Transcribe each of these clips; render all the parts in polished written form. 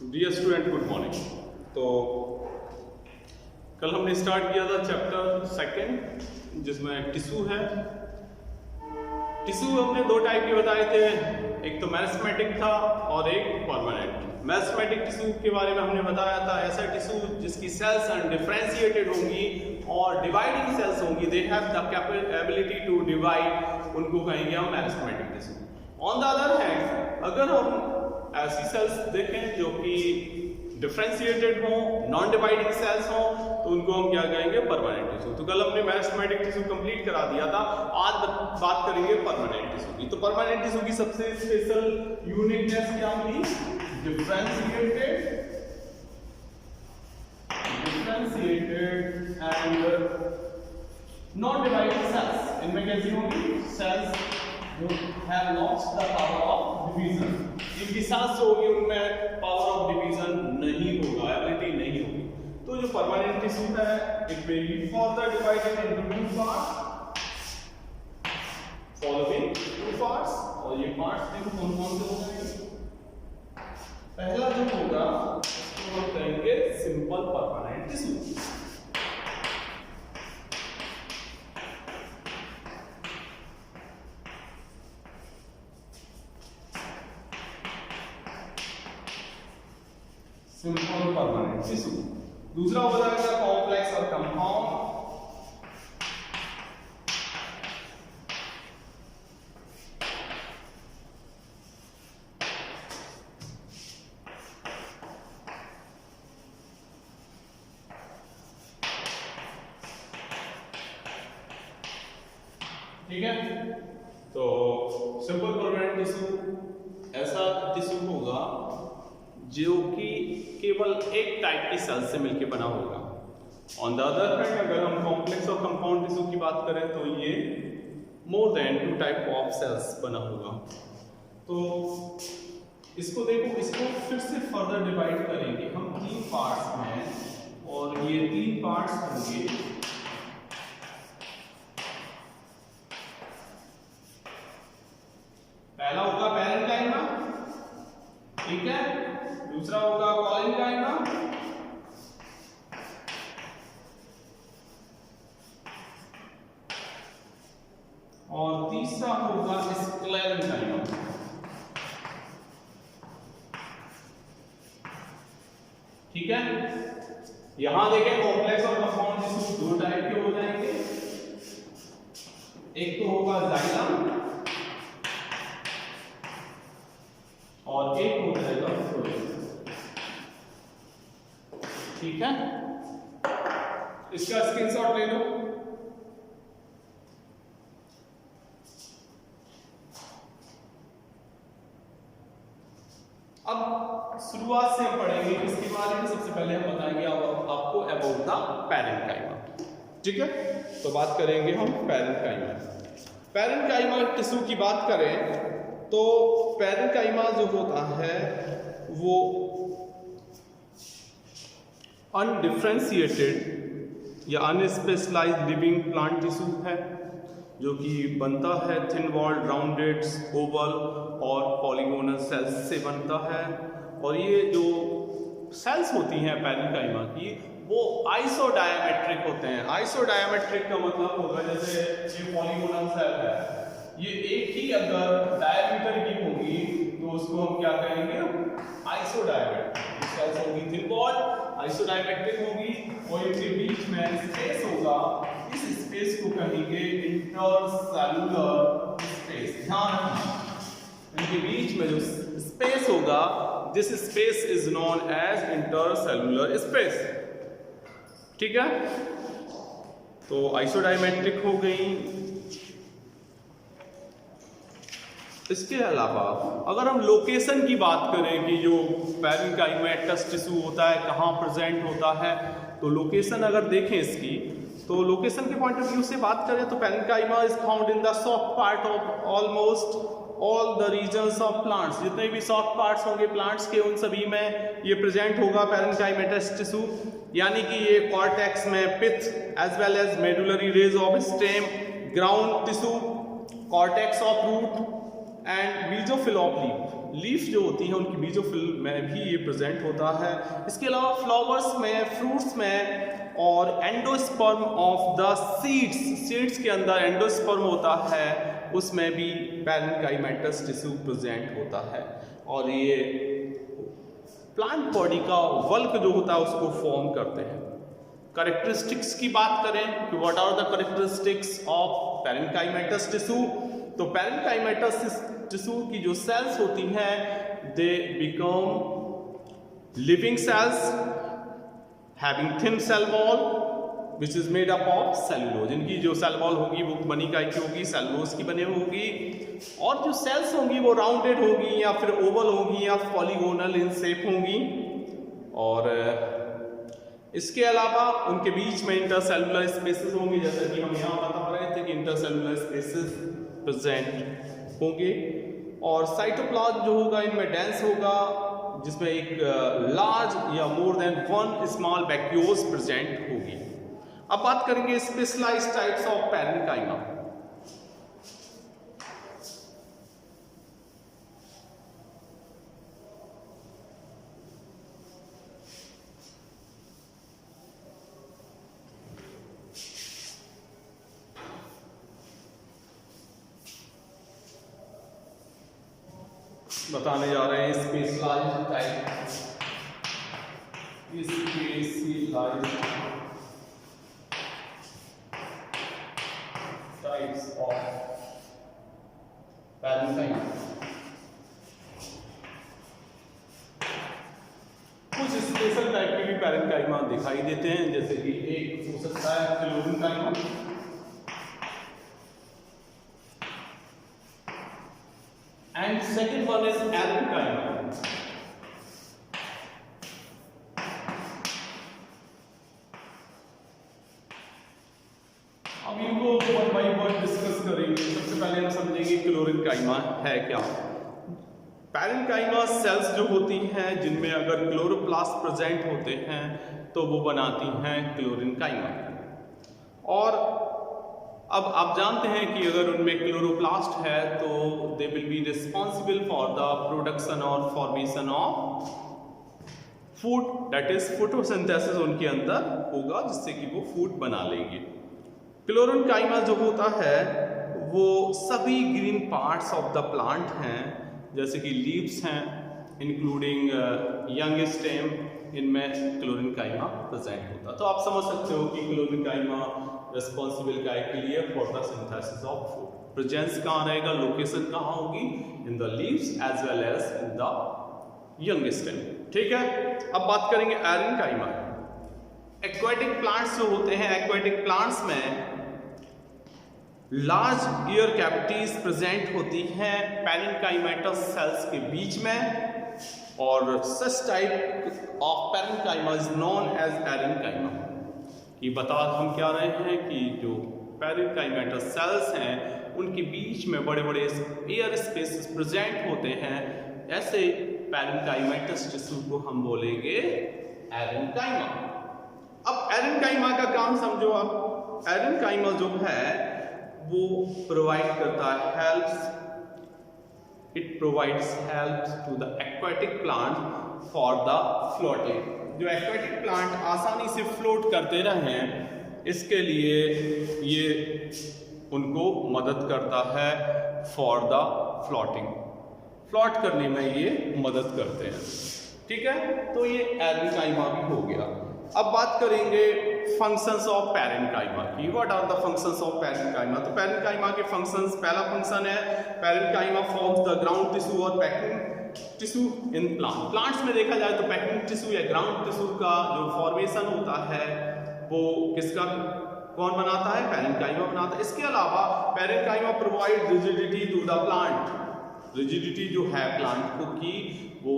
Dear student, good morning. तो कल हमने स्टार्ट किया था चैप्टर सेकंड, जिसमें टिश्यू है। टिश्यू हमने दो टाइप के बताए थे, एक तो मैरिस्मेटिक था और एक परमानेंट। मैरिस्मेटिक टिश्यू के बारे में हमने बताया था, ऐसा टिश्यू जिसकी सेल्स अनडिफरेंशिएटेड होंगी और डिवाइडिंग सेल्स होंगी, they have the capability to divide, उनको कहेंगे हम meristematic tissue. On the other hand, अगर हम ऐसी सेल्स देखें जो कि डिफरेंशिएटेड हो, नॉन डिवाइडिंग सेल्स हो, तो उनको हम क्या कहेंगे, परमानेंट टिश्यू। तो कल हमने मैरिस्मेटिक टिश्यू कंप्लीट करा दिया था, आज बात करेंगे परमानेंट टिश्यू की। तो परमानेंट टिश्यू की सबसे स्पेशल यूनिकनेस क्या होगी, differentiated and non dividing cells. इनमें कैसी होंगी, सेल्स जो have lost the power of division, इनकी सेल्स जो होगी उनमें पावर ऑफ डिवीजन नहीं होगा, एबिलिटी नहीं होगी। तो जो परमानेंट टिश्यू है, it may be further divided into two parts, following two parts. और ये पार्ट्स देखो कौन कौन से हो जाएंगे। पहला जो होगा उसको हम कहेंगे simple permanent tissue. Simple permanent tissue. दूसरा हो जाएगा कॉम्प्लेक्स और कंपाउंड। ठीक है, तो सिंपल परमानेंट टिश्यू ऐसा टिश्यू होगा जो कि केवल एक टाइप की सेल से मिलकर बना होगा। ऑन द अदर हैंड, अगर हम कॉम्प्लेक्स और कंपाउंड टिश्यू की बात करें तो ये more than two type of cells बना होगा। तो इसको देखो, इसको फिर से फर्दर डिवाइड करेंगे हम तीन पार्ट्स में, और ये तीन पार्ट्स होंगे। पहला होगा पैरेन्काइमा, ठीक है, दूसरा होगा कॉलेनकाइमा, और तीसरा होगा स्क्लेरेन्काइमा। ठीक है, यहां देखें कॉम्प्लेक्स और कंपाउंड टिश्यू दो टाइप के हो जाएंगे। एक तो होगा जाइलम और एक हो जाएगा फ्लोएम। ठीक है, इसका स्क्रीनशॉट ले लो। अब शुरुआत से हम पढ़ेंगे इसके बारे में। सबसे पहले हम बताएंगे आपको अबाउट द पैरेन्काइमा। ठीक है, तो बात करेंगे हम पैरेन्काइमा। पैरेन्काइमा टिश्यू की बात करें तो पैरेन्काइमा जो होता है वो अनडिफरेंशिएटेड या अनस्पेशलाइज्ड लिविंग प्लांट टिश्यू है, जो कि बनता है थिन वॉल्ड, राउंडेड, ओवल और पॉलीगोनल सेल्स से बनता है। और ये जो सेल्स होती हैं पैरेन्काइमा की, वो आइसोडायमेट्रिक होते हैं। आइसोडायमेट्रिक का मतलब होगा, जैसे ये पॉलीगोनल सेल है, ये एक ही अगर डायमीटर की होगी तो उसको हम क्या कहेंगे, आइसोडायमेट्रिक। सेल्स होगी थिन वॉल्ड, आइसोडायमेट्रिक होगी, और इनके बीच में स्पेस होगा, इस स्पेस को कहेंगे इंटरसेल्युलर स्पेस। ध्यान रखना, इनके बीच में जो स्पेस होगा, this space is known as intercellular space. ठीक है, तो आइसोडायमेट्रिक हो गई। इसके अलावा अगर हम लोकेशन की बात करें कि जो पैरेन्काइमा टिश्यू होता है कहाँ प्रेजेंट होता है, तो लोकेशन अगर देखें इसकी, तो लोकेशन के पॉइंट ऑफ व्यू से बात करें तो parenchyma is found in the soft part of almost all the regions of plants. जितने भी सॉफ्ट पार्ट्स होंगे प्लांट्स के, उन सभी में ये प्रेजेंट होगा पैरेन्काइमेटस टिश्यू। यानी कि ये कॉर्टेक्स में pith as well as medullary rays of stem, ground tissue, cortex of root and mesophyll of leaf जो होती हैं उनकी मीजोफिल में भी ये प्रेजेंट होता है। इसके अलावा फ्लावर्स में, फ्रूट्स में और एंडोस्पर्म ऑफ द सीड्स के अंदर एंडोस्पर्म होता है, उसमें भी पैरेन्काइमेटस टिश्यू प्रेजेंट होता है। और ये प्लांट बॉडी का वल्क जो होता है उसको फॉर्म करते हैं। कैरेक्टरिस्टिक्स की बात करें कि what are the characteristics of parenchymatous tissue, तो पैरेन्काइमेटस टिश्यू की जो सेल्स होती हैं they become living cells having thin cell wall which is made up of cellulose. इनकी जो सेल वॉल होगी वो बनी काय की होगी, सेलुलोज की बनी होगी, और जो सेल्स होंगी वो राउंडेड होगी या फिर ओवल होगी या पॉलीगोनल इन शेप होंगी। और इसके अलावा उनके बीच में इंटरसेलुलर स्पेसेस होंगे, जैसे कि हम यहाँ बता रहे थे कि इंटरसेलुलर स्पेसेस प्रेजेंट होंगे। और साइटोप्लाज्म जो होगा इनमें डेंस होगा, जिसमें एक लार्ज या more than one small vacuoles present होगी। अब बात करेंगे स्पेशलाइज्ड टाइप्स ऑफ पैरेन्काइमा। बताने जा रहे हैं specialized type types of parenchyma. कुछ स्पेशल टाइप के भी पैरेन्काइमा दिखाई देते हैं, जैसे कि एक हो सकता है क्लोरेन्काइमा, and second one is एरेन्काइमा। अब इनको वन बाय वन डिस्कस करेंगे। सबसे पहले हम समझेंगे क्लोरेन्काइमा है क्या। पैरेन्काइमा सेल्स जो होती हैं जिनमें अगर क्लोरोप्लास्ट प्रेजेंट होते हैं तो वो बनाती हैं क्लोरेन्काइमा। और अब आप जानते हैं कि अगर उनमें क्लोरोप्लास्ट है तो they will be responsible for the production और formation of food, that is photosynthesis उनके अंदर होगा जिससे कि वो फूड बना लेंगे। क्लोरेन्काइमा जो होता है वो सभी green parts of the plant हैं, जैसे कि लीव्स हैं इंक्लूडिंग यंग स्टेम, इनमें क्लोरेन्काइमा प्रेजेंट होता है। तो आप समझ सकते हो कि क्लोरेन्काइमा रिस्पॉन्सिबल काय के लिए for the synthesis of food. Presence कहाँ रहेगा, लोकेशन कहाँ होगी, in the leaves as well as in the young stem. ठीक है, अब बात करेंगे एरेन्काइमा। एक्वाटिक प्लांट्स जो होते हैं, एक्वाटिक प्लांट्स में लार्ज एयर कैविटीज प्रेजेंट होती हैं पैरेन्काइमेटस सेल्स के बीच में, और such type of parenchyma is known as aerenchyma. ये बता हम क्या रहे हैं कि जो पैरेन्काइमेटस सेल्स हैं उनके बीच में बड़े बड़े एयर स्पेसेस प्रेजेंट होते हैं, ऐसे पैरेन्काइमेटस टिश्यू को हम बोलेंगे एरेन्काइमा। अब एरेन्काइमा का काम समझो आप। एरेन्काइमा जो है वो प्रोवाइड करता है helps, it provides helps to the aquatic plant for the floating. जो एक्वाटिक प्लांट आसानी से फ्लोट करते रहें इसके लिए ये उनको मदद करता है फॉर द फ्लोटिंग, फ्लोट करने में ये मदद करते हैं। ठीक है, तो ये एरेन्काइमा भी हो गया। अब बात करेंगे फंक्शंस ऑफ पैरेन्काइमा की। What are the functions of parenchyma. तो पैरेन्काइमा के फंक्शंस, पहला फंक्शन है parenchyma forms the ground tissue और packing tissue in plant. Plants में देखा जाए तो पैकिंग टिश्यू या ग्राउंड टिश्यू का जो फॉर्मेशन होता है वो किसका, कौन बनाता है, पैरेन्काइमा बनाता है। इसके अलावा parenchyma provide rigidity to the plant. Rigidity जो है प्लांट को की वो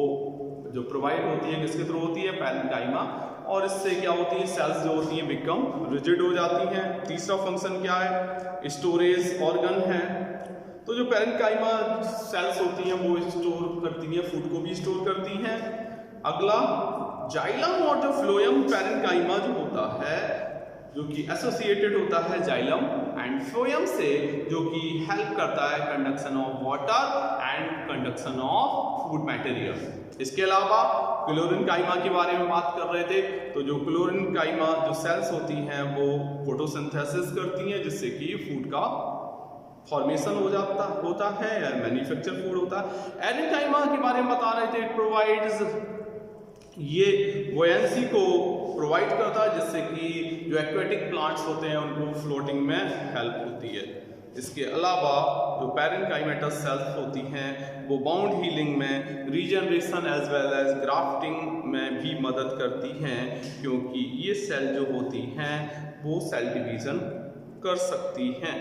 जो प्रोवाइड होती है किसके थ्रू होती है, पैरेन्काइमा, और इससे क्या होती है, सेल्स जो होती हैं बिकम रिजिड हो जाती हैं। तीसरा फंक्शन क्या है, स्टोरेज ऑर्गन है। तो जो पैरेन्काइमा सेल्स होती हैं वो स्टोर करती हैं, फूड को भी स्टोर करती हैं। अगला जाइलम और जो फ्लोएम पैरेन्काइमा जो होता है जो कि एसोसिएटेड होता है जाइलम एंड फ्लोएम से, जो कि हेल्प करता है conduction of water and conduction of food material. इसके अलावा क्लोरेनकाइमा के बारे में बात कर रहे थे, तो जो क्लोरेनकाइमा जो सेल्स होती हैं वो फोटोसिंथेसिस करती हैं, जिससे कि फूड का फॉर्मेशन होता है या मैन्युफैक्चर फूड होता है। एरेनकाइमा के बारे में बता रहे थे, इट प्रोवाइड्स, ये बुयांसी को प्रोवाइड करता है, जिससे कि जो एक्वेटिक प्लांट्स होते हैं उनको फ्लोटिंग में हेल्प होती है। इसके अलावा जो पैरेन्काइमेटस सेल्स होती हैं वो बाउंड हीलिंग में, regeneration as well as grafting में भी मदद करती हैं, क्योंकि ये सेल जो होती हैं वो सेल डिवीजन कर सकती हैं।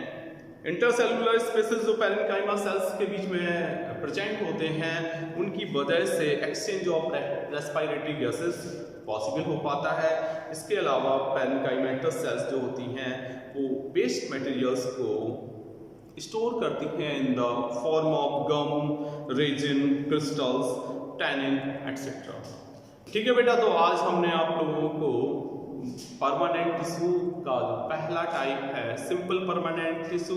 इंटरसेलुलर स्पेसेस जो पैरेन्काइमा सेल्स के बीच में प्रेजेंट होते हैं, उनकी वजह से exchange of respiratory gases possible हो पाता है। इसके अलावा पैरेन्काइमेटस सेल्स जो होती हैं वो वेस्ट मटेरियल्स को स्टोर करती हैं in the form of gum, resin, crystals, tannin etcetera. ठीक है बेटा, तो आज हमने आप लोगों को परमानेंट टिश्यू का जो पहला टाइप है सिंपल परमानेंट टिश्यू,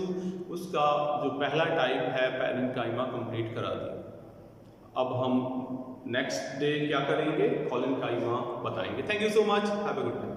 उसका जो पहला टाइप है पैरेन्काइमा कंप्लीट करा दिया। अब हम नेक्स्ट डे क्या करेंगे, कॉलेनकाइमा बताएंगे। Thank you so much, have a good day.